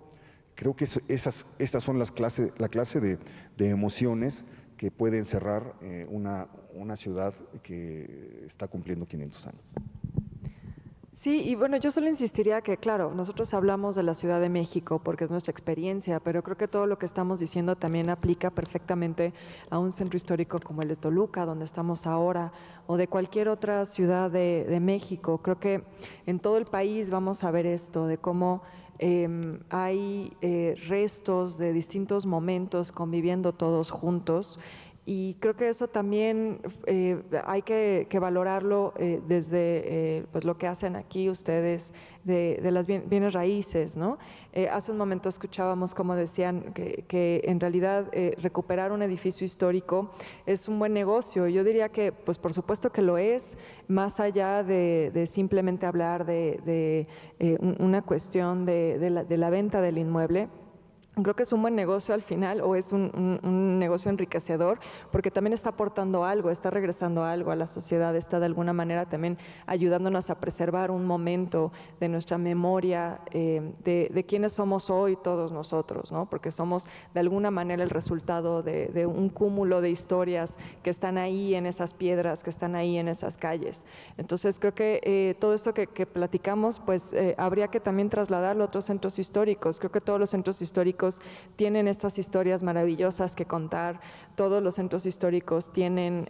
Creo que estas son la clase de emociones que pueden cerrar una ciudad que está cumpliendo 500 años. Sí, y bueno, yo solo insistiría que, claro, nosotros hablamos de la Ciudad de México porque es nuestra experiencia, pero creo que todo lo que estamos diciendo también aplica perfectamente a un centro histórico como el de Toluca, donde estamos ahora, o de cualquier otra ciudad de México. Creo que en todo el país vamos a ver esto, de cómo hay restos de distintos momentos conviviendo todos juntos. Y creo que eso también hay que valorarlo desde pues lo que hacen aquí ustedes de las bienes raíces, ¿no? Hace un momento escuchábamos cómo decían que en realidad recuperar un edificio histórico es un buen negocio. Yo diría que, pues por supuesto que lo es, más allá de simplemente hablar de una cuestión de la venta del inmueble. Creo que es un buen negocio al final, o es un negocio enriquecedor, porque también está aportando algo, está regresando algo a la sociedad, está de alguna manera también ayudándonos a preservar un momento de nuestra memoria, de quiénes somos hoy todos nosotros, ¿no? Porque somos de alguna manera el resultado de un cúmulo de historias que están ahí en esas piedras, que están ahí en esas calles. Entonces creo que todo esto que platicamos, pues habría que también trasladarlo a otros centros históricos. Creo que todos los centros históricos tienen estas historias maravillosas que contar, todos los centros históricos tienen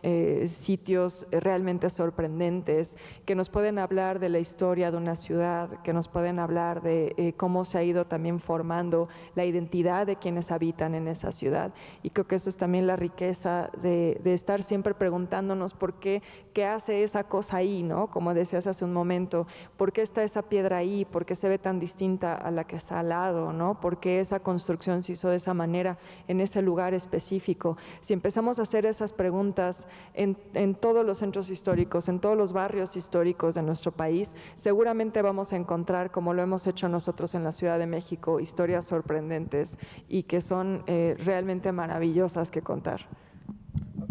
sitios realmente sorprendentes que nos pueden hablar de la historia de una ciudad, que nos pueden hablar de cómo se ha ido también formando la identidad de quienes habitan en esa ciudad. Y creo que eso es también la riqueza de estar siempre preguntándonos por qué hace esa cosa ahí, ¿no? Como decías hace un momento, ¿por qué está esa piedra ahí? ¿Por qué se ve tan distinta a la que está al lado, ¿no? ¿Por qué esa construcción se hizo de esa manera en ese lugar específico? Si empezamos a hacer esas preguntas en todos los centros históricos, en todos los barrios históricos de nuestro país, seguramente vamos a encontrar, como lo hemos hecho nosotros en la Ciudad de México, historias sorprendentes y que son realmente maravillosas que contar.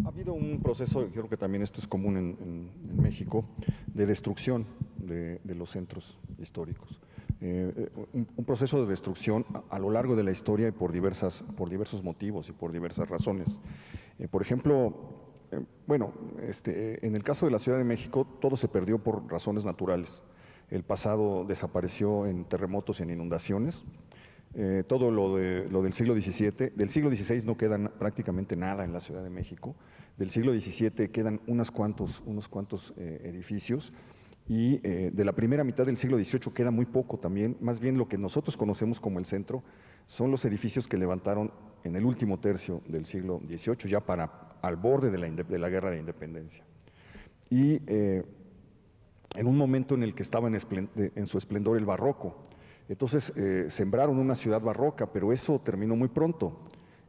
Ha habido un proceso, creo que también esto es común en México, de destrucción de los centros históricos. Un proceso de destrucción a lo largo de la historia y por diversos motivos y por diversas razones. Por ejemplo, en el caso de la Ciudad de México, todo se perdió por razones naturales. El pasado desapareció en terremotos y en inundaciones. Todo lo del siglo XVII, del siglo XVI no queda prácticamente nada en la Ciudad de México. Del siglo XVII quedan unos cuantos edificios. Y de la primera mitad del siglo XVIII queda muy poco también, más bien lo que nosotros conocemos como el centro son los edificios que levantaron en el último tercio del siglo XVIII, ya al borde de la Guerra de Independencia. Y en un momento en el que estaba en su esplendor el barroco. Entonces sembraron una ciudad barroca, pero eso terminó muy pronto.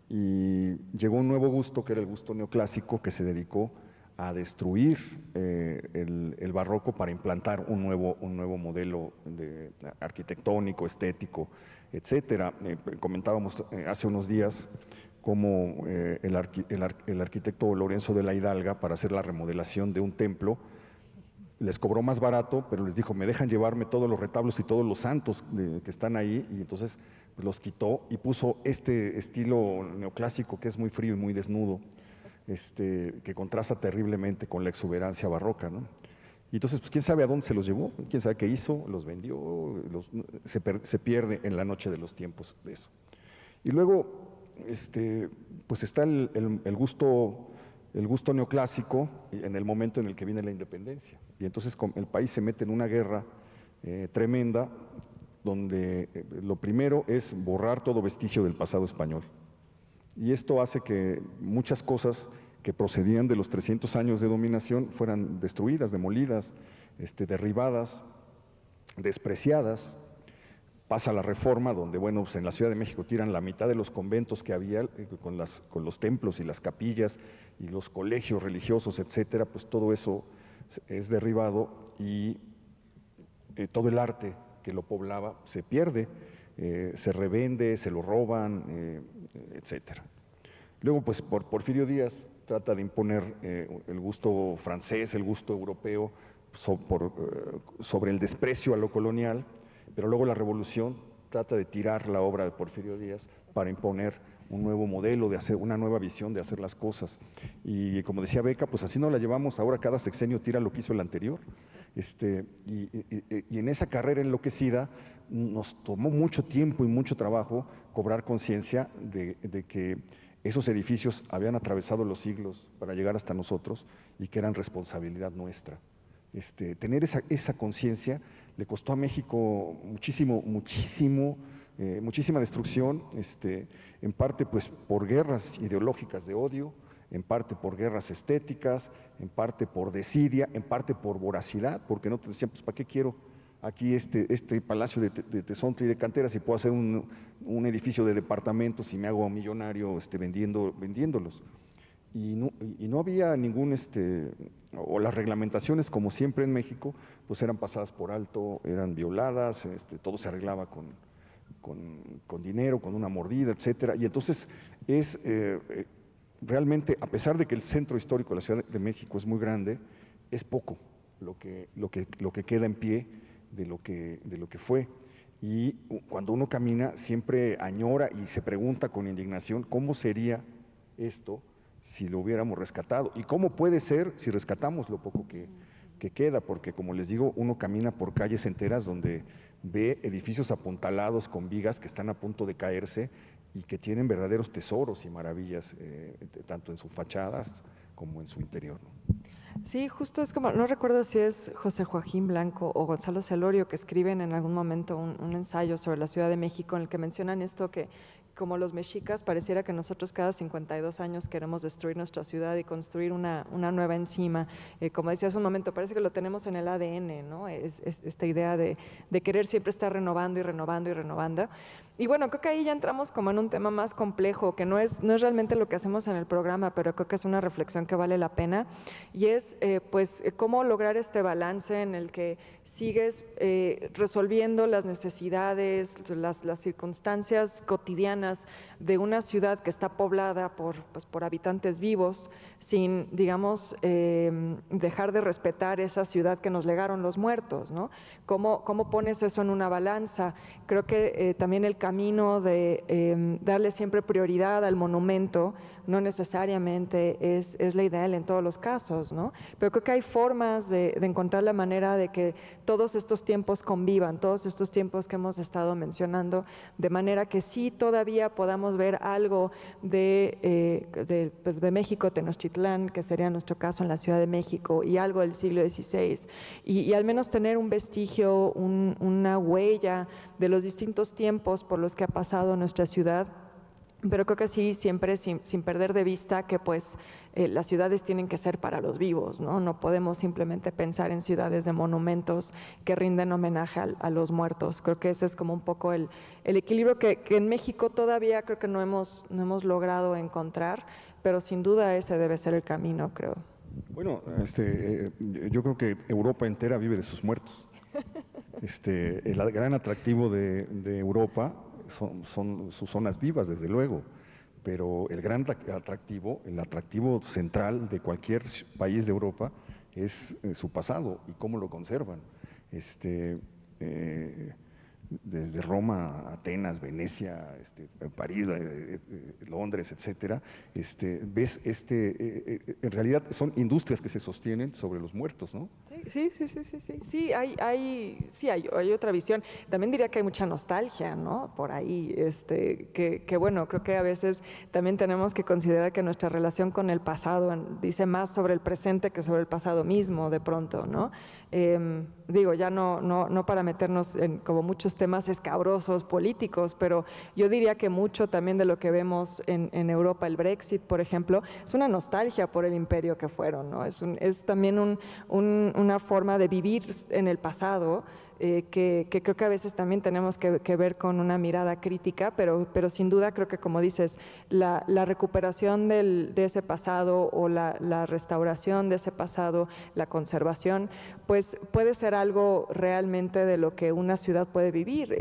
Y llegó un nuevo gusto, que era el gusto neoclásico, que se dedicó a destruir el barroco para implantar un nuevo modelo arquitectónico, estético, etcétera. Comentábamos hace unos días cómo el arquitecto Lorenzo de la Hidalga, para hacer la remodelación de un templo, les cobró más barato, pero les dijo, me dejan llevarme todos los retablos y todos los santos que están ahí, y entonces pues, los quitó y puso este estilo neoclásico que es muy frío y muy desnudo, que contrasta terriblemente con la exuberancia barroca, ¿no? Y entonces, pues quién sabe a dónde se los llevó, quién sabe qué hizo, los vendió, se pierde en la noche de los tiempos de eso. Y luego, pues está el gusto neoclásico en el momento en el que viene la independencia. Y entonces el país se mete en una guerra tremenda, donde lo primero es borrar todo vestigio del pasado español. Y esto hace que muchas cosas que procedían de los 300 años de dominación fueran destruidas, demolidas, derribadas, despreciadas. Pasa la Reforma, donde, bueno, pues en la Ciudad de México tiran la mitad de los conventos que había con los templos y las capillas y los colegios religiosos, etcétera, pues todo eso es derribado y todo el arte que lo poblaba se pierde, se revende, se lo roban, etcétera. Luego, pues Porfirio Díaz trata de imponer el gusto francés, el gusto europeo sobre el desprecio a lo colonial, pero luego la revolución trata de tirar la obra de Porfirio Díaz para imponer un nuevo modelo, de hacer una nueva visión de hacer las cosas. Y como decía Beca, pues así no la llevamos, ahora cada sexenio tira lo que hizo el anterior. Y en esa carrera enloquecida nos tomó mucho tiempo y mucho trabajo cobrar conciencia de que esos edificios habían atravesado los siglos para llegar hasta nosotros y que eran responsabilidad nuestra. Tener esa conciencia le costó a México muchísima destrucción, en parte pues por guerras ideológicas de odio, en parte por guerras estéticas, en parte por desidia, en parte por voracidad, porque no te decían, pues ¿para qué quiero aquí este palacio de Tezontle y de Canteras si puedo hacer un edificio de departamentos y me hago millonario vendiéndolos? Y no había o las reglamentaciones, como siempre en México, pues eran pasadas por alto, eran violadas, todo se arreglaba con dinero, con una mordida, etcétera. Y entonces realmente, a pesar de que el centro histórico de la Ciudad de México es muy grande, es poco lo que queda en pie de lo que fue. Y cuando uno camina, siempre añora y se pregunta con indignación, ¿cómo sería esto si lo hubiéramos rescatado? ¿Y cómo puede ser si rescatamos lo poco que queda? Porque, como les digo, uno camina por calles enteras donde ve edificios apuntalados con vigas que están a punto de caerse y que tienen verdaderos tesoros y maravillas, tanto en sus fachadas como en su interior, ¿no? Sí, justo es como, no recuerdo si es José Joaquín Blanco o Gonzalo Celorio que escriben en algún momento un ensayo sobre la Ciudad de México en el que mencionan esto, que como los mexicas pareciera que nosotros cada 52 años queremos destruir nuestra ciudad y construir una nueva encima. Como decía hace un momento, parece que lo tenemos en el ADN, ¿no? Es esta idea de querer siempre estar renovando y renovando y renovando. Y bueno, creo que ahí ya entramos como en un tema más complejo, que no es realmente lo que hacemos en el programa, pero creo que es una reflexión que vale la pena, y es pues cómo lograr este balance en el que sigues resolviendo las necesidades, las circunstancias cotidianas de una ciudad que está poblada por habitantes vivos, sin, digamos, dejar de respetar esa ciudad que nos legaron los muertos, ¿no? ¿Cómo pones eso en una balanza? Creo que también el camino de darle siempre prioridad al monumento no necesariamente es la ideal en todos los casos, ¿no? Pero creo que hay formas de encontrar la manera de que todos estos tiempos convivan, todos estos tiempos que hemos estado mencionando, de manera que sí todavía todavía podamos ver algo pues, de México, Tenochtitlán, que sería nuestro caso en la Ciudad de México, y algo del siglo XVI, y al menos tener un vestigio, una huella de los distintos tiempos por los que ha pasado nuestra ciudad. Pero creo que sí, siempre sin perder de vista que pues las ciudades tienen que ser para los vivos, ¿no? No podemos simplemente pensar en ciudades de monumentos que rinden homenaje a los muertos. Creo que ese es como un poco el equilibrio que en México todavía creo que no hemos logrado encontrar, pero sin duda ese debe ser el camino, creo. Bueno, yo creo que Europa entera vive de sus muertos. El gran atractivo de Europa son sus zonas vivas, desde luego, pero el gran atractivo, el atractivo central de cualquier país de Europa es su pasado y cómo lo conservan. Desde Roma, Atenas, Venecia, París, Londres, etcétera, ves en realidad son industrias que se sostienen sobre los muertos, ¿no? Sí, hay otra visión. También diría que hay mucha nostalgia, ¿no? Por ahí, que bueno, creo que a veces también tenemos que considerar que nuestra relación con el pasado dice más sobre el presente que sobre el pasado mismo, de pronto, ¿no? Digo, ya no para meternos en como muchos temas escabrosos políticos, pero yo diría que mucho también de lo que vemos en Europa, el Brexit, por ejemplo, es una nostalgia por el imperio que fueron, ¿no? Es también una forma de vivir en el pasado que creo que a veces también tenemos que ver con una mirada crítica, pero sin duda creo que, como dices, la recuperación de ese pasado o la restauración de ese pasado, la conservación, pues puede ser algo realmente de lo que una ciudad puede vivir,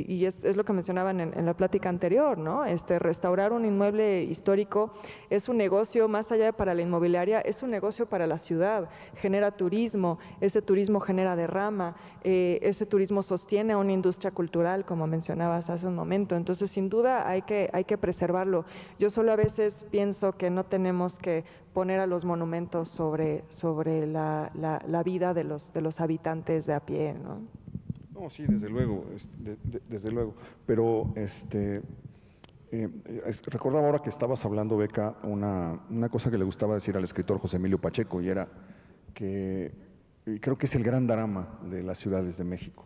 y es lo que mencionaban en la plática anterior, ¿no? Restaurar un inmueble histórico es un negocio, más allá de para la inmobiliaria, es un negocio para la ciudad, genera turismo, ese turismo genera derrama, ese turismo sostiene a una industria cultural, como mencionabas hace un momento. Entonces, sin duda hay que preservarlo. Yo solo a veces pienso que no tenemos que poner a los monumentos sobre la vida de los habitantes de a pie, ¿no? No, sí, desde luego, desde luego. Pero recordaba ahora que estabas hablando, Beca, una cosa que le gustaba decir al escritor José Emilio Pacheco, y era que y creo que es el gran drama de las ciudades de México,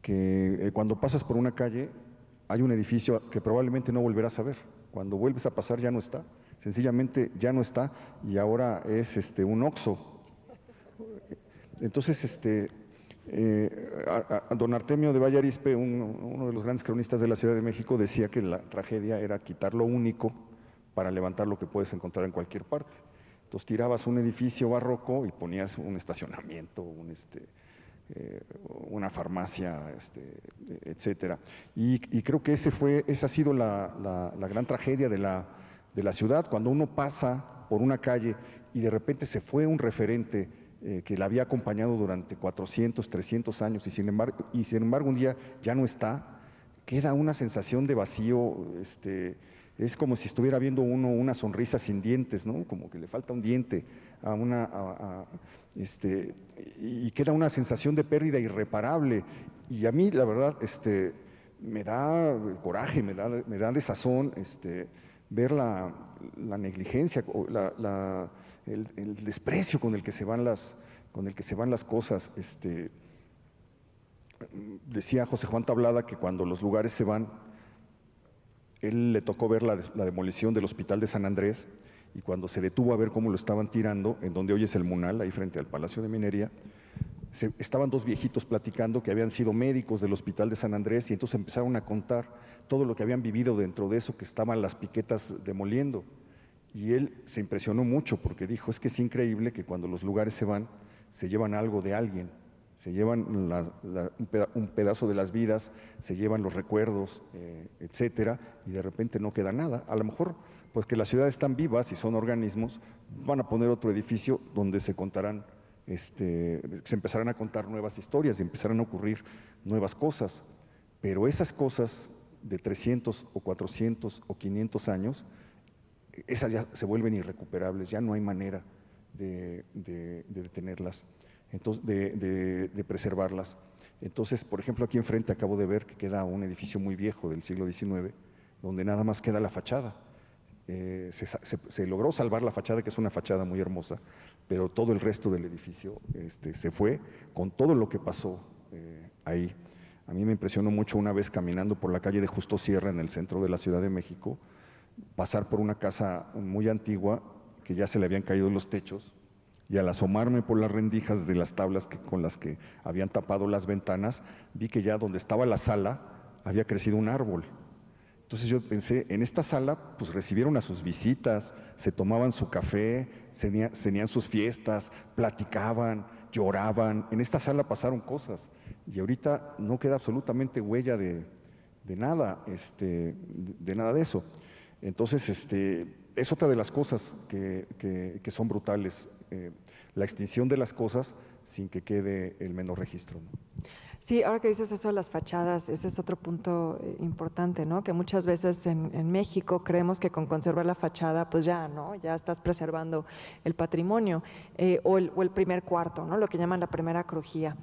que cuando pasas por una calle hay un edificio que probablemente no volverás a ver. Cuando vuelves a pasar ya no está, sencillamente ya no está, y ahora es un Oxxo. Entonces, a don Artemio de Valle Arizpe, uno de los grandes cronistas de la Ciudad de México, decía que la tragedia era quitar lo único para levantar lo que puedes encontrar en cualquier parte. Entonces tirabas un edificio barroco y ponías un estacionamiento, una farmacia, etcétera. Y creo que esa ha sido la gran tragedia de la ciudad, cuando uno pasa por una calle y de repente se fue un referente que la había acompañado durante 400, 300 años y sin embargo un día ya no está, queda una sensación de vacío. Es como si estuviera viendo uno una sonrisa sin dientes, ¿no? Como que le falta un diente y queda una sensación de pérdida irreparable. Y a mí, la verdad, me da coraje, me da desazón ver la negligencia, el desprecio con el que se van las cosas. Decía José Juan Tablada que cuando los lugares se van, él le tocó ver la demolición del Hospital de San Andrés, y cuando se detuvo a ver cómo lo estaban tirando, en donde hoy es el Munal, ahí frente al Palacio de Minería, estaban dos viejitos platicando que habían sido médicos del Hospital de San Andrés, y entonces empezaron a contar todo lo que habían vivido dentro de eso que estaban las piquetas demoliendo. Y él se impresionó mucho porque dijo, es que es increíble que cuando los lugares se van, se llevan algo de alguien, se llevan un pedazo de las vidas, se llevan los recuerdos, etcétera, y de repente no queda nada. A lo mejor, pues que las ciudades están vivas y son organismos, van a poner otro edificio donde se contarán, se empezarán a contar nuevas historias y empezarán a ocurrir nuevas cosas, pero esas cosas de 300 o 400 o 500 años, esas ya se vuelven irrecuperables, ya no hay manera de detenerlas, entonces, de preservarlas. Entonces, por ejemplo, aquí enfrente acabo de ver que queda un edificio muy viejo del siglo XIX, donde nada más queda la fachada. Se logró salvar la fachada, que es una fachada muy hermosa, pero todo el resto del edificio se fue con todo lo que pasó ahí. A mí me impresionó mucho una vez caminando por la calle de Justo Sierra en el centro de la Ciudad de México, pasar por una casa muy antigua que ya se le habían caído los techos, y al asomarme por las rendijas de las tablas con las que habían tapado las ventanas, vi que ya donde estaba la sala había crecido un árbol. Entonces yo pensé, en esta sala pues recibieron a sus visitas, se tomaban su café, tenían sus fiestas, platicaban, lloraban. En esta sala pasaron cosas y ahorita no queda absolutamente huella de nada, de nada de eso. Entonces, es otra de las cosas que son brutales, la extinción de las cosas sin que quede el menor registro, ¿no? Sí, ahora que dices eso de las fachadas, ese es otro punto importante, ¿no? Que muchas veces en México creemos que con conservar la fachada, pues ya, ¿no? Ya estás preservando el patrimonio o el primer cuarto, ¿no? Lo que llaman la primera crujía.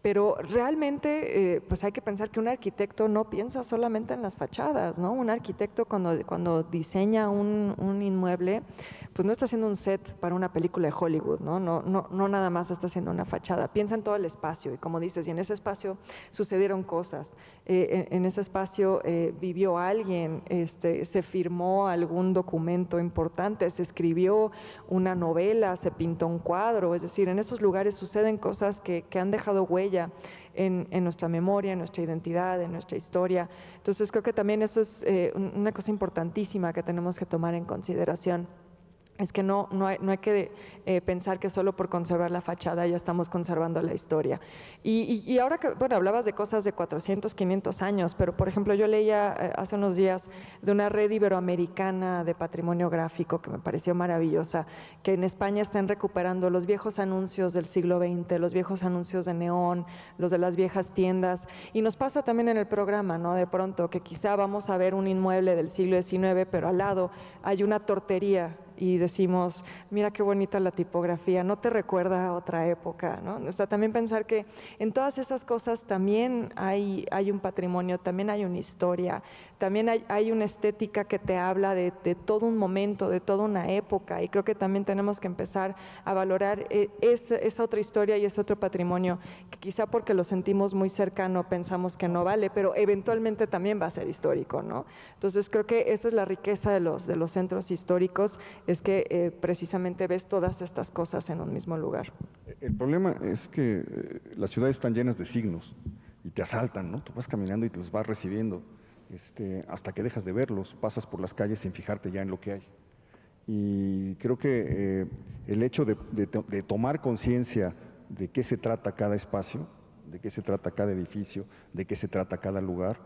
Pero realmente, pues hay que pensar que un arquitecto no piensa solamente en las fachadas, ¿no? Un arquitecto cuando diseña un inmueble, pues no está haciendo un set para una película de Hollywood, ¿no? No nada más está haciendo una fachada, piensa en todo el espacio y como dices, y en ese espacio sucedieron cosas, en ese espacio vivió alguien, se firmó algún documento importante, se escribió una novela, se pintó un cuadro, es decir, en esos lugares suceden cosas que han dejado huella en nuestra memoria, en nuestra identidad, en nuestra historia. Entonces creo que también eso es una cosa importantísima que tenemos que tomar en consideración. Es que no hay que pensar que solo por conservar la fachada ya estamos conservando la historia. Y ahora que, bueno, hablabas de cosas de 400, 500 años, pero por ejemplo yo leía hace unos días de una red iberoamericana de patrimonio gráfico que me pareció maravillosa, que en España están recuperando los viejos anuncios del siglo XX, los viejos anuncios de neón, los de las viejas tiendas. Y nos pasa también en el programa, ¿no? De pronto que quizá vamos a ver un inmueble del siglo XIX, pero al lado hay una tortería y decimos, mira qué bonita la tipografía, no te recuerda a otra época, ¿no? O sea, también pensar que en todas esas cosas también hay un patrimonio, también hay una historia, también hay una estética que te habla de todo un momento, de toda una época, y creo que también tenemos que empezar a valorar esa otra historia y ese otro patrimonio, que quizá porque lo sentimos muy cercano pensamos que no vale, pero eventualmente también va a ser histórico, ¿no? Entonces creo que esa es la riqueza de los centros históricos, es que precisamente ves todas estas cosas en un mismo lugar. El problema es que las ciudades están llenas de signos y te asaltan, ¿no? Tú vas caminando y te los vas recibiendo, hasta que dejas de verlos, pasas por las calles sin fijarte ya en lo que hay. Y creo que el hecho de tomar conciencia de qué se trata cada espacio, de qué se trata cada edificio, de qué se trata cada lugar,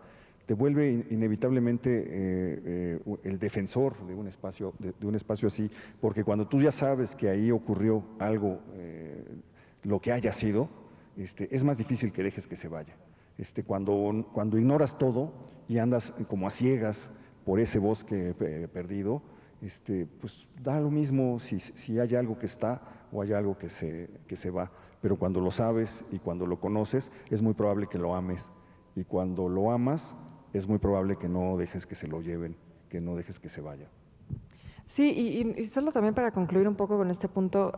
te vuelve inevitablemente el defensor de un espacio así, porque cuando tú ya sabes que ahí ocurrió algo, lo que haya sido, es más difícil que dejes que se vaya. Cuando ignoras todo y andas como a ciegas por ese bosque perdido, pues da lo mismo si hay algo que está o hay algo que se va, pero cuando lo sabes y cuando lo conoces, es muy probable que lo ames, y cuando lo amas, es muy probable que no dejes que se lo lleven, que no dejes que se vaya. Sí, y solo también para concluir un poco con este punto,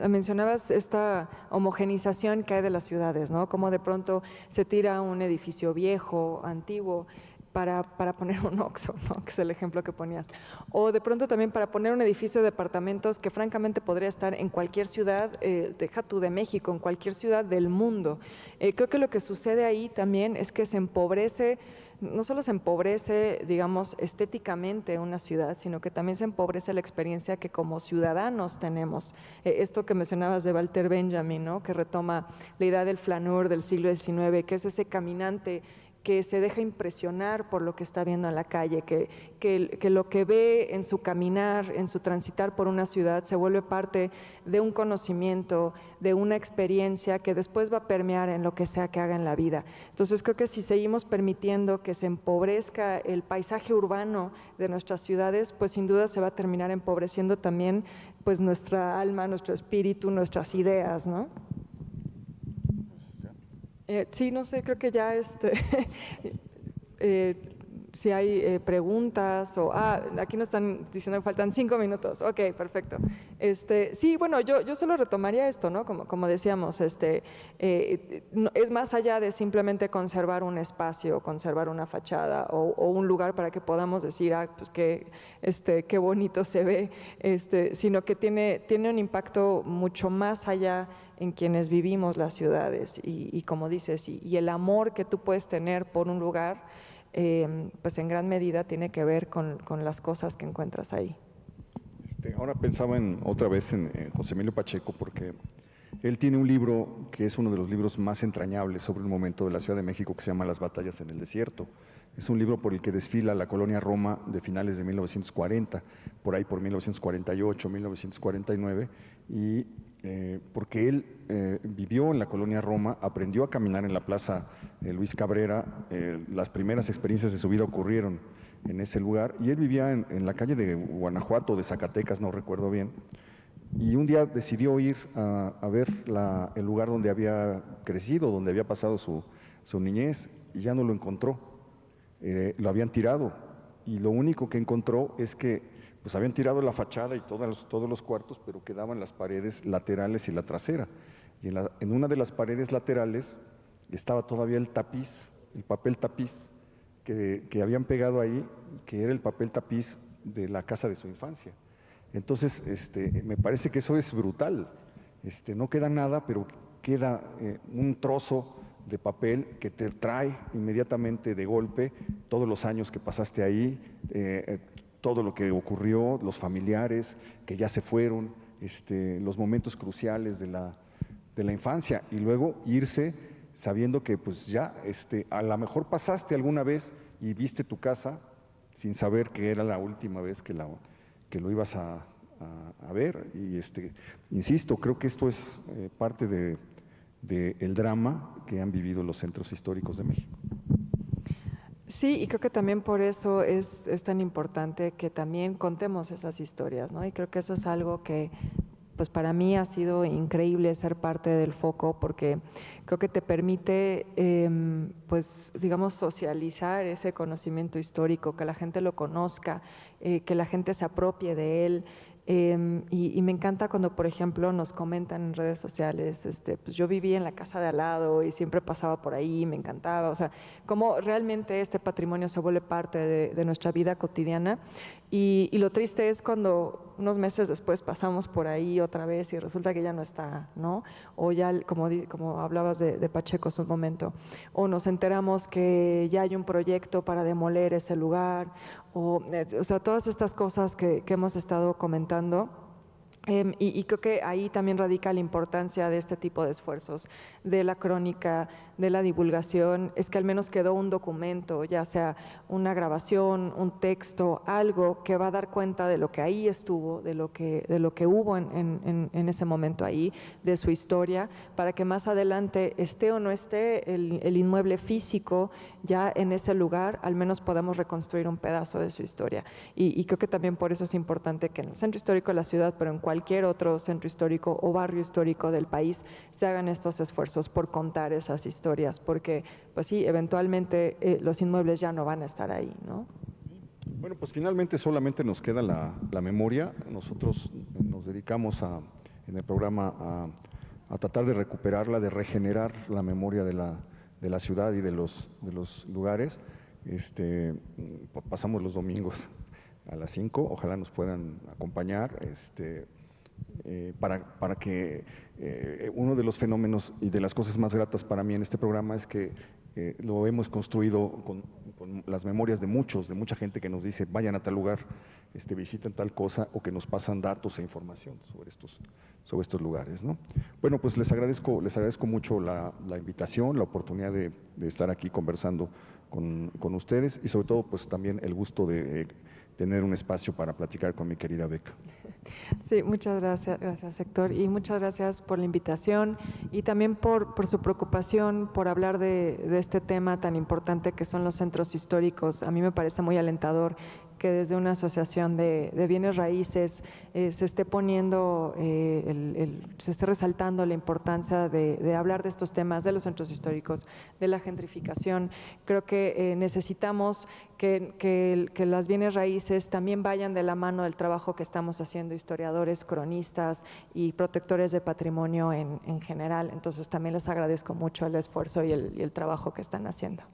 mencionabas esta homogenización que hay de las ciudades, ¿no? Como de pronto se tira un edificio viejo, antiguo, para poner un Oxxo, ¿no? Que es el ejemplo que ponías. O de pronto también para poner un edificio de departamentos que francamente podría estar en cualquier ciudad, deja tú de México, en cualquier ciudad del mundo. Creo que lo que sucede ahí también es que se empobrece, no solo se empobrece, digamos, estéticamente una ciudad, sino que también se empobrece la experiencia que como ciudadanos tenemos. Esto que mencionabas de Walter Benjamin, ¿no? Que retoma la idea del flaneur del siglo XIX, que es ese caminante que se deja impresionar por lo que está viendo en la calle, que lo que ve en su caminar, en su transitar por una ciudad, se vuelve parte de un conocimiento, de una experiencia que después va a permear en lo que sea que haga en la vida. Entonces creo que si seguimos permitiendo que se empobrezca el paisaje urbano de nuestras ciudades, pues sin duda se va a terminar empobreciendo también pues nuestra alma, nuestro espíritu, nuestras ideas, ¿no? Sí, no sé, creo que ya si hay preguntas o… aquí nos están diciendo que faltan 5 minutos. Ok, perfecto. Sí, bueno, yo solo retomaría esto, ¿no? Como decíamos, es más allá de simplemente conservar un espacio, conservar una fachada o un lugar para que podamos decir, pues qué bonito se ve, sino que tiene un impacto mucho más allá en quienes vivimos las ciudades y como dices, y el amor que tú puedes tener por un lugar, pues en gran medida tiene que ver con las cosas que encuentras ahí. Ahora pensaba otra vez en José Emilio Pacheco, porque él tiene un libro que es uno de los libros más entrañables sobre un momento de la Ciudad de México que se llama Las batallas en el desierto. Es un libro por el que desfila la colonia Roma de finales de 1940, por ahí por 1948, 1949, y porque él vivió en la colonia Roma, aprendió a caminar en la Plaza Luis Cabrera, las primeras experiencias de su vida ocurrieron en ese lugar, y él vivía en la calle de Guanajuato, de Zacatecas, no recuerdo bien, y un día decidió ir a ver el lugar donde había crecido, donde había pasado su niñez, y ya no lo encontró. Lo habían tirado, y lo único que encontró es que pues habían tirado la fachada y todos los cuartos, pero quedaban las paredes laterales y la trasera. Y en una de las paredes laterales estaba todavía el tapiz, el papel tapiz que habían pegado ahí, que era el papel tapiz de la casa de su infancia. Entonces, me parece que eso es brutal. No queda nada, pero queda un trozo de papel que te trae inmediatamente de golpe todos los años que pasaste ahí, todo lo que ocurrió, los familiares que ya se fueron, los momentos cruciales de la infancia, y luego irse sabiendo que pues ya a lo mejor pasaste alguna vez y viste tu casa sin saber que era la última vez que lo ibas a ver. Y insisto, creo que esto es parte del drama que han vivido los centros históricos de México. Sí, y creo que también por eso es tan importante que también contemos esas historias, ¿no? Y creo que eso es algo que, pues para mí ha sido increíble ser parte del foco, porque creo que te permite, pues digamos, socializar ese conocimiento histórico, que la gente lo conozca, que la gente se apropie de él. Y me encanta cuando, por ejemplo, nos comentan en redes sociales, pues yo viví en la casa de al lado y siempre pasaba por ahí, me encantaba, o sea, cómo realmente este patrimonio se vuelve parte de nuestra vida cotidiana. Y lo triste es cuando unos meses después pasamos por ahí otra vez y resulta que ya no está, ¿no? O ya, como hablabas de Pacheco hace un momento, o nos enteramos que ya hay un proyecto para demoler ese lugar, o sea, todas estas cosas que hemos estado comentando. Y creo que ahí también radica la importancia de este tipo de esfuerzos, de la crónica, de la divulgación, es que al menos quedó un documento, ya sea una grabación, un texto, algo que va a dar cuenta de lo que ahí estuvo, de lo que hubo en ese momento ahí, de su historia, para que más adelante esté o no esté el inmueble físico ya en ese lugar, al menos podamos reconstruir un pedazo de su historia. Y creo que también por eso es importante que en el centro histórico de la ciudad, pero en cualquier otro centro histórico o barrio histórico del país, se hagan estos esfuerzos por contar esas historias, porque pues sí, eventualmente los inmuebles ya no van a estar ahí, ¿no? Bueno, pues finalmente solamente nos queda la memoria. Nosotros nos dedicamos en el programa a tratar de recuperarla, de regenerar la memoria de la ciudad y de los lugares. Pasamos los domingos a las 5, ojalá nos puedan acompañar, para que uno de los fenómenos y de las cosas más gratas para mí en este programa es que lo hemos construido con las memorias de mucha gente que nos dice vayan a tal lugar, visiten tal cosa, o que nos pasan datos e información sobre estos lugares, ¿no? Bueno, pues les agradezco mucho la invitación, la oportunidad de estar aquí conversando con ustedes, y sobre todo pues también el gusto de tener un espacio para platicar con mi querida Beca. Sí, muchas gracias, Héctor, y muchas gracias por la invitación y también por su preocupación por hablar de este tema tan importante que son los centros históricos. A mí me parece muy alentador que desde una asociación de bienes raíces se esté poniendo, se esté resaltando la importancia de hablar de estos temas, de los centros históricos, de la gentrificación. Creo que necesitamos que las bienes raíces también vayan de la mano del trabajo que estamos haciendo historiadores, cronistas y protectores de patrimonio en general. Entonces también les agradezco mucho el esfuerzo y el trabajo que están haciendo.